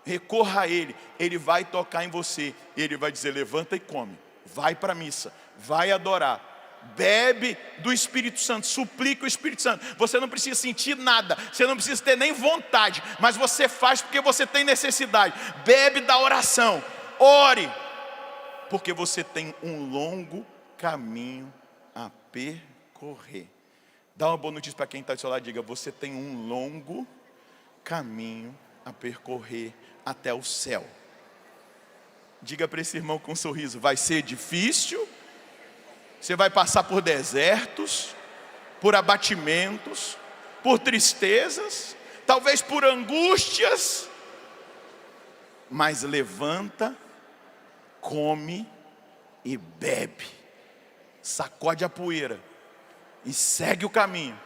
recorra a ele, ele vai tocar em você, ele vai dizer: levanta e come, vai para a missa, vai adorar, bebe do Espírito Santo, suplica o Espírito Santo. Você não precisa sentir nada, você não precisa ter nem vontade, mas você faz porque você tem necessidade. Bebe da oração, ore, porque você tem um longo caminho a percorrer. Dá uma boa notícia para quem está do seu lado, diga: você tem um longo caminho a percorrer até o céu. Diga para esse irmão com um sorriso: vai ser difícil, você vai passar por desertos, por abatimentos, por tristezas, talvez por angústias, mas levanta, come e bebe. Sacode a poeira e segue o caminho,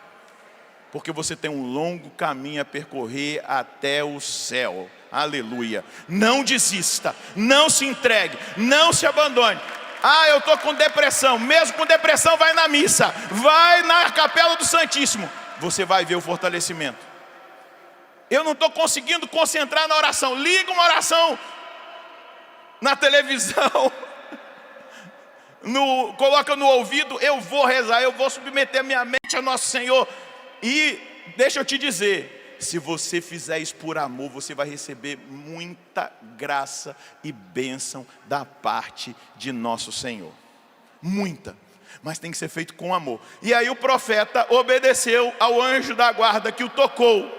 porque você tem um longo caminho a percorrer até o céu. Aleluia. Não desista, não se entregue, não se abandone. Eu estou com depressão. Mesmo com depressão, vai na missa, vai na capela do Santíssimo, você vai ver o fortalecimento. Eu não estou conseguindo concentrar na oração. Liga uma oração na televisão, coloca no ouvido, eu vou rezar, eu vou submeter minha mente a Nosso Senhor. E deixa eu te dizer, se você fizer isso por amor, você vai receber muita graça e bênção da parte de Nosso Senhor. Muita, mas tem que ser feito com amor. E aí o profeta obedeceu ao anjo da guarda que o tocou.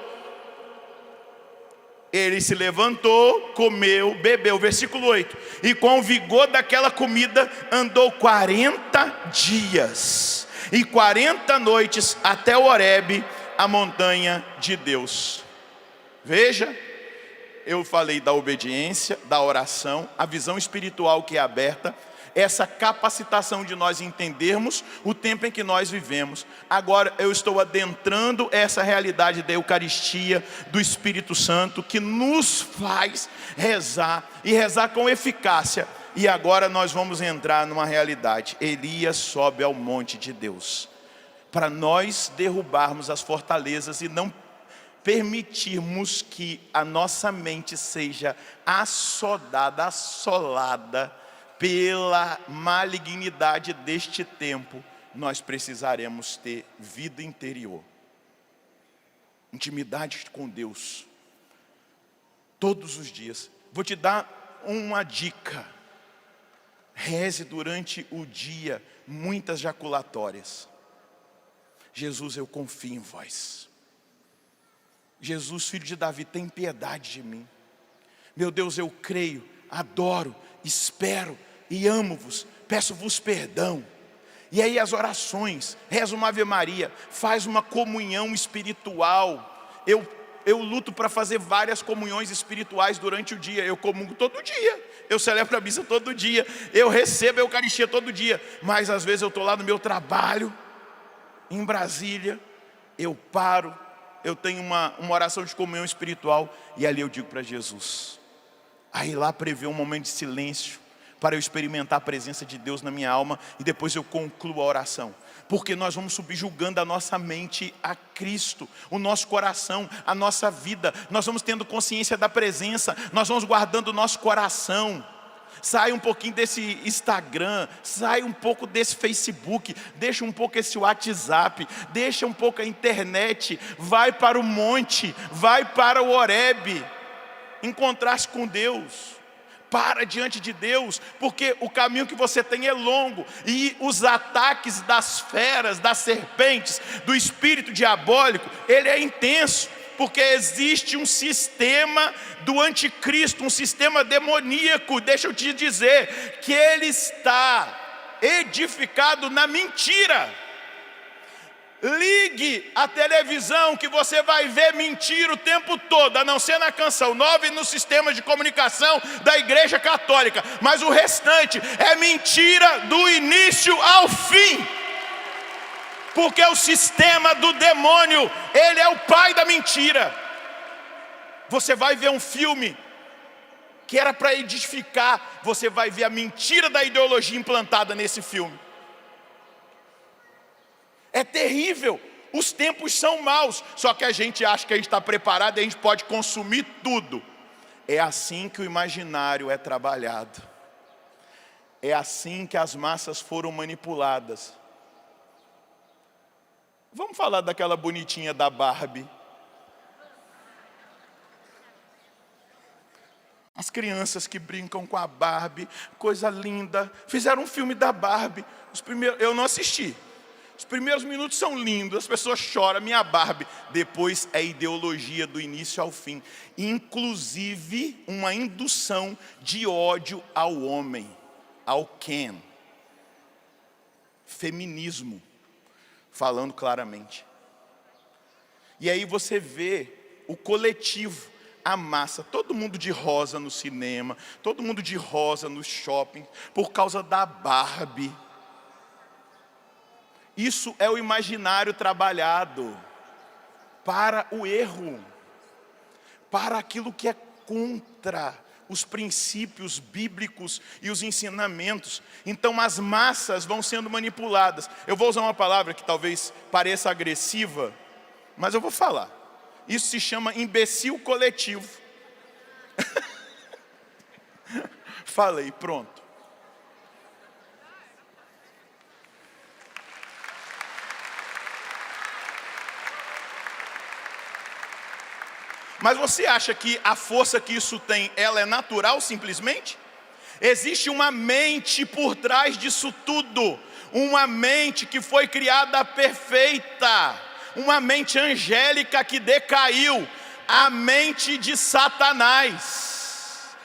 Ele se levantou, comeu, bebeu. Versículo 8. E com o vigor daquela comida andou 40 dias e 40 noites até o Horebe, a montanha de Deus. Veja, eu falei da obediência, da oração, a visão espiritual que é aberta, essa capacitação de nós entendermos o tempo em que nós vivemos. Agora eu estou adentrando essa realidade da Eucaristia, do Espírito Santo, que nos faz rezar, e rezar com eficácia. E agora nós vamos entrar numa realidade. Elias sobe ao monte de Deus, para nós derrubarmos as fortalezas e não permitirmos que a nossa mente seja assolada pela malignidade deste tempo. Nós precisaremos ter vida interior, intimidade com Deus, todos os dias. Vou te dar uma dica: reze durante o dia muitas jaculatórias. Jesus, eu confio em vós. Jesus, filho de Davi, tem piedade de mim. Meu Deus, eu creio, adoro, espero e amo-vos, peço-vos perdão. E aí as orações, reza uma Ave Maria, faz uma comunhão espiritual. Eu luto para fazer várias comunhões espirituais durante o dia. Eu comungo todo dia, eu celebro a missa todo dia, eu recebo a Eucaristia todo dia. Mas às vezes eu estou lá no meu trabalho, em Brasília, eu paro, eu tenho uma oração de comunhão espiritual, e ali eu digo para Jesus. Aí lá prevê um momento de silêncio, para eu experimentar a presença de Deus na minha alma, e depois eu concluo a oração. Porque nós vamos subjugando a nossa mente a Cristo, o nosso coração, a nossa vida. Nós vamos tendo consciência da presença, nós vamos guardando o nosso coração. Sai um pouquinho desse Instagram, sai um pouco desse Facebook, deixa um pouco esse WhatsApp, deixa um pouco a internet, vai para o monte, vai para o Horebe, encontrar-se com Deus. Para diante de Deus, porque o caminho que você tem é longo, e os ataques das feras, das serpentes, do espírito diabólico, ele é intenso, porque existe um sistema do anticristo, um sistema demoníaco. Deixa eu te dizer, que ele está edificado na mentira. Ligue a televisão que você vai ver mentira o tempo todo, a não ser na Canção Nova e no sistema de comunicação da Igreja Católica. Mas o restante é mentira do início ao fim. Porque o sistema do demônio, ele é o pai da mentira. Você vai ver um filme que era para edificar, você vai ver a mentira da ideologia implantada nesse filme. É terrível, os tempos são maus, só que a gente acha que a gente está preparado e a gente pode consumir tudo. É assim que o imaginário é trabalhado. É assim que as massas foram manipuladas. Vamos falar daquela bonitinha da Barbie. As crianças que brincam com a Barbie, coisa linda. Fizeram um filme da Barbie. Eu não assisti. Os primeiros minutos são lindos, as pessoas choram, minha Barbie. Depois é ideologia do início ao fim. Inclusive uma indução de ódio ao homem, ao Ken. Feminismo, falando claramente. E aí você vê o coletivo, a massa, todo mundo de rosa no cinema, todo mundo de rosa no shopping, por causa da Barbie. Isso é o imaginário trabalhado para o erro, para aquilo que é contra os princípios bíblicos e os ensinamentos. Então as massas vão sendo manipuladas. Eu vou usar uma palavra que talvez pareça agressiva, mas eu vou falar. Isso se chama imbecil coletivo. Falei, pronto. Mas você acha que a força que isso tem, ela é natural simplesmente? Existe uma mente por trás disso tudo. Uma mente que foi criada perfeita. Uma mente angélica que decaiu. a mente de Satanás.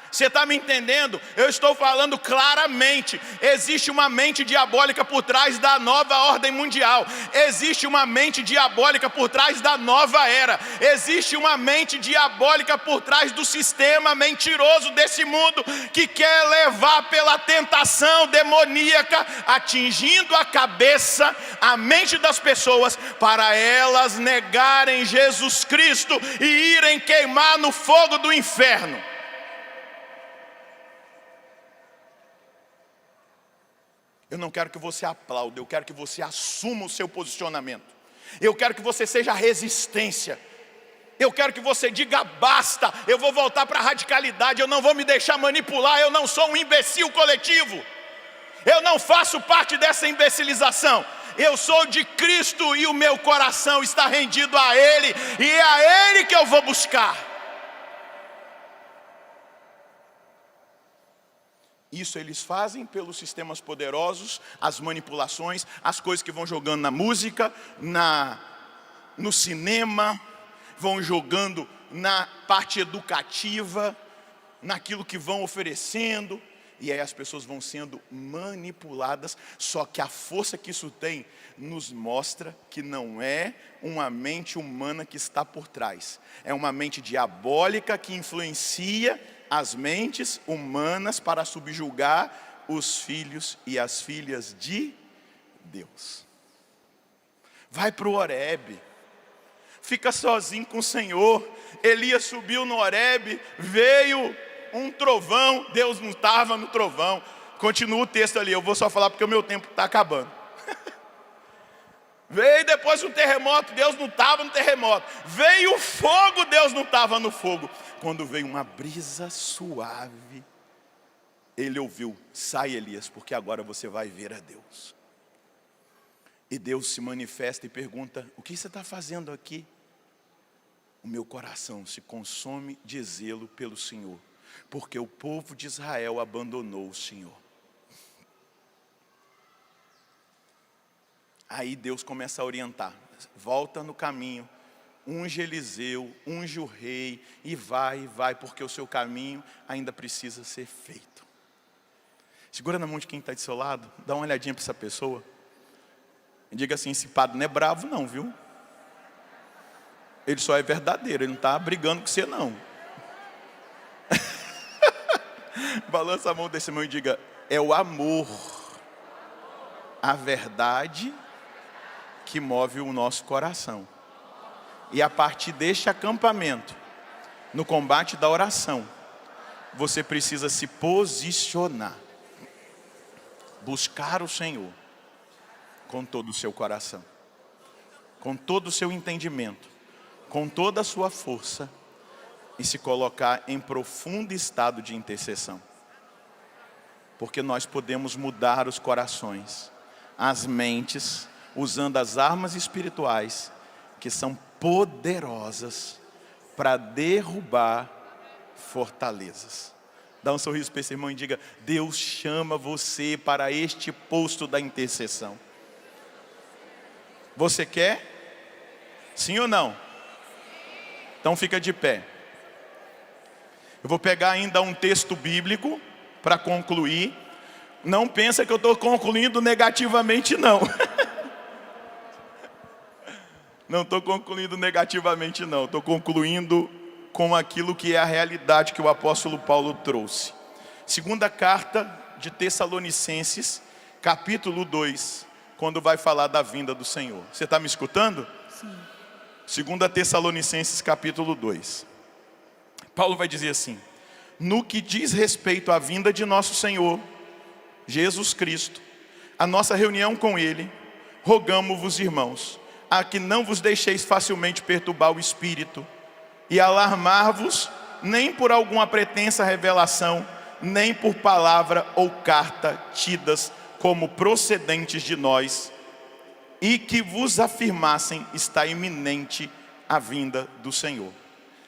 Você está me entendendo? Eu estou falando claramente. Existe uma mente diabólica por trás da nova ordem mundial. Existe uma mente diabólica por trás da nova era. Existe uma mente diabólica por trás do sistema mentiroso desse mundo, que quer levar pela tentação demoníaca, atingindo a cabeça, a mente das pessoas, para elas negarem Jesus Cristo e irem queimar no fogo do inferno. Eu não quero que você aplaude, eu quero que você assuma o seu posicionamento. Eu quero que você seja resistência. Eu quero que você diga basta, eu vou voltar para a radicalidade, eu não vou me deixar manipular, eu não sou um imbecil coletivo. Eu não faço parte dessa imbecilização. Eu sou de Cristo e o meu coração está rendido a Ele, e é a Ele que eu vou buscar. Isso eles fazem pelos sistemas poderosos, as manipulações, as coisas que vão jogando na música, no cinema, vão jogando na parte educativa, naquilo que vão oferecendo. E aí as pessoas vão sendo manipuladas, só que a força que isso tem nos mostra que não é uma mente humana que está por trás. É uma mente diabólica que influencia as mentes humanas para subjugar os filhos e as filhas de Deus. Vai para o Horebe, fica sozinho com o Senhor. Elias subiu no Horebe, veio um trovão, Deus não estava no trovão. Continua o texto ali, eu vou só falar porque o meu tempo está acabando. Veio depois um terremoto, Deus não estava no terremoto. Veio o fogo, Deus não estava no fogo. Quando veio uma brisa suave, ele ouviu: sai, Elias, porque agora você vai ver a Deus. E Deus se manifesta e pergunta: o que você está fazendo aqui? O meu coração se consome de zelo pelo Senhor, porque o povo de Israel abandonou o Senhor. Aí Deus começa a orientar: volta no caminho, unge Eliseu, unge o rei, e vai, porque o seu caminho ainda precisa ser feito. Segura na mão de quem está do seu lado, dá uma olhadinha para essa pessoa, e diga assim: esse padre não é bravo não, viu? Ele só é verdadeiro, ele não está brigando com você não. Balança a mão desse irmão e diga: é o amor, a verdade que move o nosso coração. E a partir deste acampamento, no combate da oração, você precisa se posicionar, buscar o Senhor com todo o seu coração, com todo o seu entendimento, com toda a sua força, e se colocar em profundo estado de intercessão. Porque nós podemos mudar os corações, as mentes, usando as armas espirituais que são poderosas para derrubar fortalezas. Dá um sorriso para esse irmão e diga: Deus chama você para este posto da intercessão. Você quer? Sim ou não? Então fica de pé. Eu vou pegar ainda um texto bíblico para concluir. Não pensa que eu estou concluindo negativamente não. Não estou concluindo negativamente não. Estou concluindo com aquilo que é a realidade que o apóstolo Paulo trouxe. Segunda carta de Tessalonicenses, capítulo 2, quando vai falar da vinda do Senhor. Você está me escutando? Sim. Segunda Tessalonicenses, capítulo 2. Paulo vai dizer assim: no que diz respeito à vinda de nosso Senhor Jesus Cristo, a nossa reunião com Ele, rogamo-vos, irmãos, a que não vos deixeis facilmente perturbar o Espírito, e alarmar-vos, nem por alguma pretensa revelação, nem por palavra ou carta tidas como procedentes de nós, e que vos afirmassem está iminente a vinda do Senhor.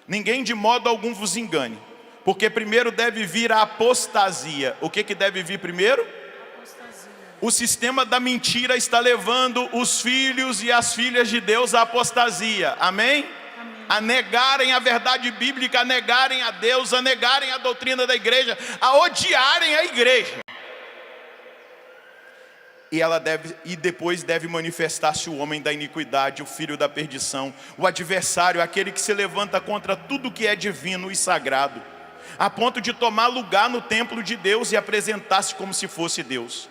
Ninguém de modo algum vos engane, porque primeiro deve vir a apostasia. O que deve vir primeiro? Apostasia. O sistema da mentira está levando os filhos e as filhas de Deus à apostasia. Amém? Amém. a negarem a verdade bíblica, a negarem a Deus, a negarem a doutrina da igreja, a odiarem a igreja. E depois deve manifestar-se o homem da iniquidade, o filho da perdição, o adversário, aquele que se levanta contra tudo que é divino e sagrado, a ponto de tomar lugar no templo de Deus e apresentar-se como se fosse Deus.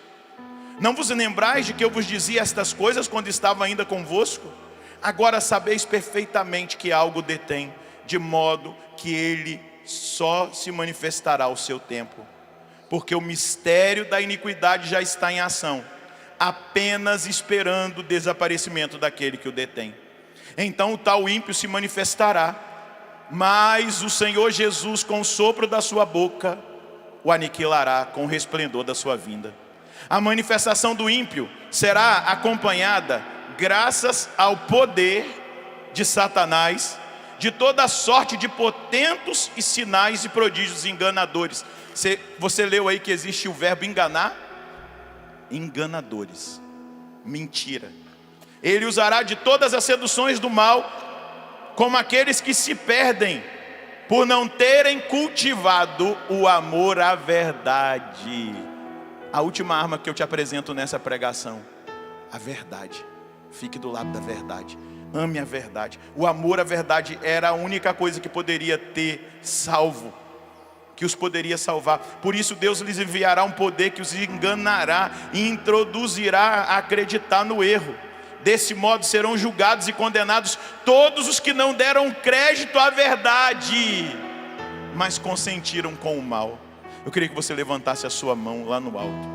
Não vos lembrais de que eu vos dizia estas coisas quando estava ainda convosco? Agora sabeis perfeitamente que algo detém, de modo que ele só se manifestará ao seu tempo. Porque o mistério da iniquidade já está em ação, apenas esperando o desaparecimento daquele que o detém. Então o tal ímpio se manifestará, mas o Senhor Jesus, com o sopro da sua boca, o aniquilará com o resplendor da sua vinda. A manifestação do ímpio será acompanhada, graças ao poder de Satanás, de toda sorte de portentos e sinais e prodígios enganadores. Você leu aí que existe o verbo enganar? Enganadores, mentira. Ele usará de todas as seduções do mal, como aqueles que se perdem por não terem cultivado o amor à verdade. A última arma que eu te apresento nessa pregação, a verdade. Fique do lado da verdade, ame a verdade. O amor à verdade era a única coisa que poderia ter salvo, que os poderia salvar. Por isso Deus lhes enviará um poder que os enganará e introduzirá a acreditar no erro. Desse modo serão julgados e condenados todos os que não deram crédito à verdade, mas consentiram com o mal. Eu queria que você levantasse a sua mão lá no alto.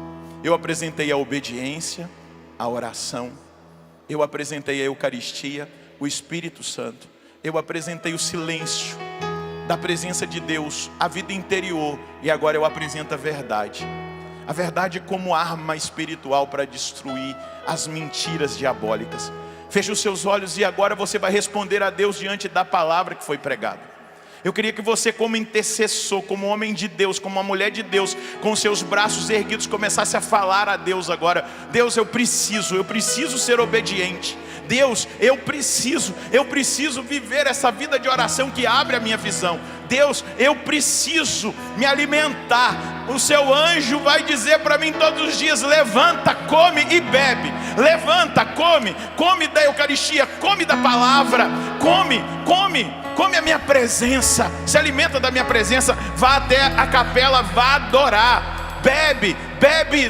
Eu apresentei a obediência, a oração, eu apresentei a Eucaristia, o Espírito Santo, eu apresentei o silêncio da presença de Deus, a vida interior, e agora eu apresento a verdade. A verdade como arma espiritual para destruir as mentiras diabólicas. Feche os seus olhos e agora você vai responder a Deus diante da palavra que foi pregada. Eu queria que você, como intercessor, como homem de Deus, como uma mulher de Deus, com seus braços erguidos, começasse a falar a Deus agora. Deus, eu preciso ser obediente. Deus, eu preciso viver essa vida de oração que abre a minha visão. Deus, eu preciso me alimentar. O seu anjo vai dizer para mim todos os dias: levanta, come e bebe. Levanta, come da Eucaristia, come da palavra, come a minha presença, se alimenta da minha presença, vá até a capela, vá adorar, bebe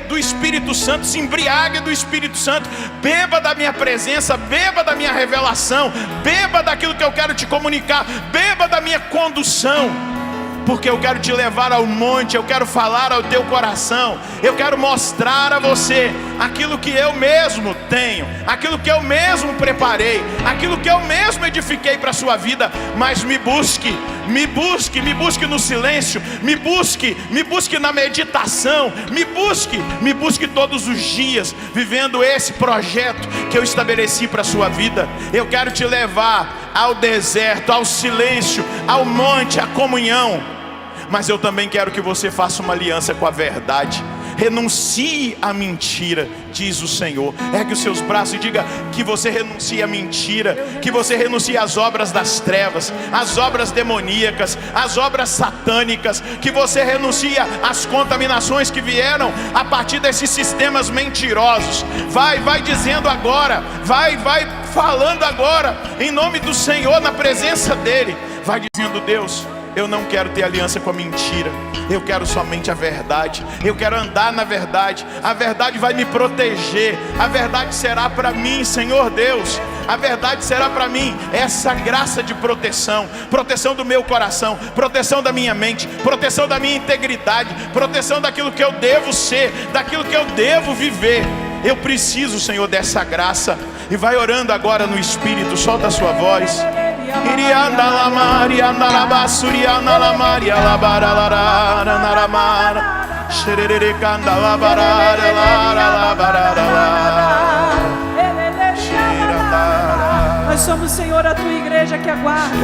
do Espírito Santo, se embriague do Espírito Santo, beba da minha presença, beba da minha revelação, beba daquilo que eu quero te comunicar, beba da minha condução, porque eu quero te levar ao monte, eu quero falar ao teu coração, eu quero mostrar a você aquilo que eu mesmo tenho, aquilo que eu mesmo preparei, aquilo que eu mesmo edifiquei para a sua vida. Mas me busque no silêncio, me busque na meditação, me busque todos os dias, vivendo esse projeto que eu estabeleci para a sua vida. Eu quero te levar ao deserto, ao silêncio, ao monte, à comunhão. Mas eu também quero que você faça uma aliança com a verdade. Renuncie à mentira, diz o Senhor. Ergue os seus braços e diga que você renuncie à mentira, que você renuncie às obras das trevas, às obras demoníacas, às obras satânicas, que você renuncie às contaminações que vieram a partir desses sistemas mentirosos. Vai dizendo agora, vai falando agora, em nome do Senhor, na presença dEle. Vai dizendo: Deus, eu não quero ter aliança com a mentira, eu quero somente a verdade, eu quero andar na verdade, a verdade vai me proteger, a verdade será para mim, Senhor Deus, a verdade será para mim essa graça de proteção, proteção do meu coração, proteção da minha mente, proteção da minha integridade, proteção daquilo que eu devo ser, daquilo que eu devo viver. Eu preciso, Senhor, dessa graça. E vai orando agora no Espírito, solta a sua voz. Irianda la Maria la basuria la Maria la barara naramara sherere kanda la barara la barara. Nós somos, Senhor, a tua igreja que aguarda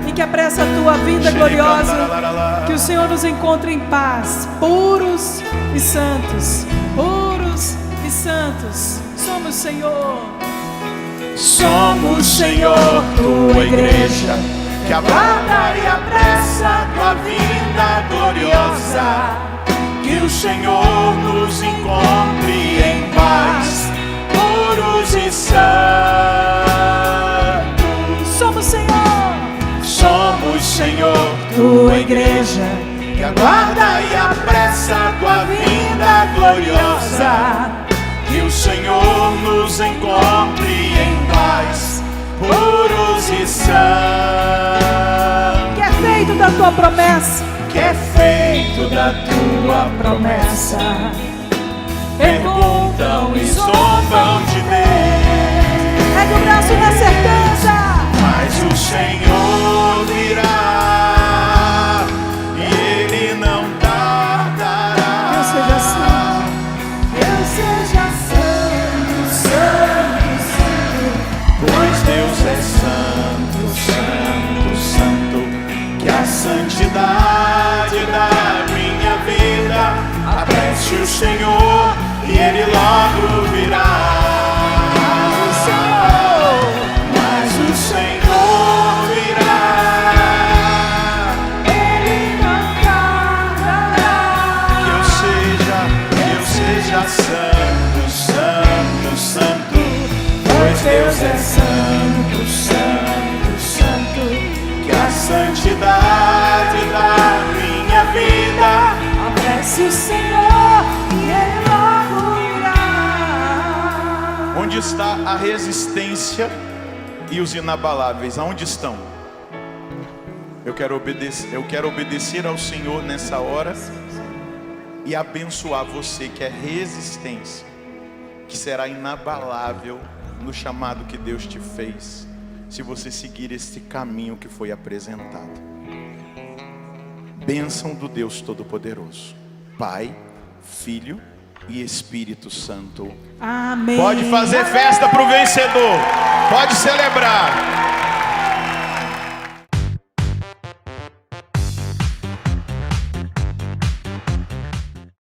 e que apressa a tua vinda gloriosa. Que o Senhor nos encontre em paz, puros e santos, puros e santos. Somos, Senhor. Somos, Senhor, tua igreja, que aguarda e apressa tua vinda gloriosa. Que o Senhor nos encontre em paz, puros e santos. Somos, Senhor. Somos, Senhor, tua igreja, que aguarda e apressa tua vinda gloriosa. Que o Senhor nos encontre em paz, puros e santos. Que é feito da tua promessa. Que é feito da tua promessa. Perguntam e zombam de Deus. Ergue o braço na certeza. Mas o Senhor virá e Ele não tardará. Eu seja santo. Eu seja santo, santo, santo. Pois Deus é santo, santo, santo. Que a santidade da minha vida apresse o Senhor e Ele logo virá. Mas o Senhor virá. Ele não tardará. Que eu seja santo, santo, santo. Pois Deus é santo, santo, santo. Que a santidade da minha vida Apresse o Senhor e Ele logo virá. Onde está a resistência e os inabaláveis? Aonde estão? Eu quero obedecer ao Senhor nessa hora e abençoar você que é resistência, que será inabalável no chamado que Deus te fez, se você seguir este caminho que foi apresentado. Bênção do Deus Todo-Poderoso, Pai, Filho e Espírito Santo. Amém. Pode fazer festa para o vencedor. Pode celebrar.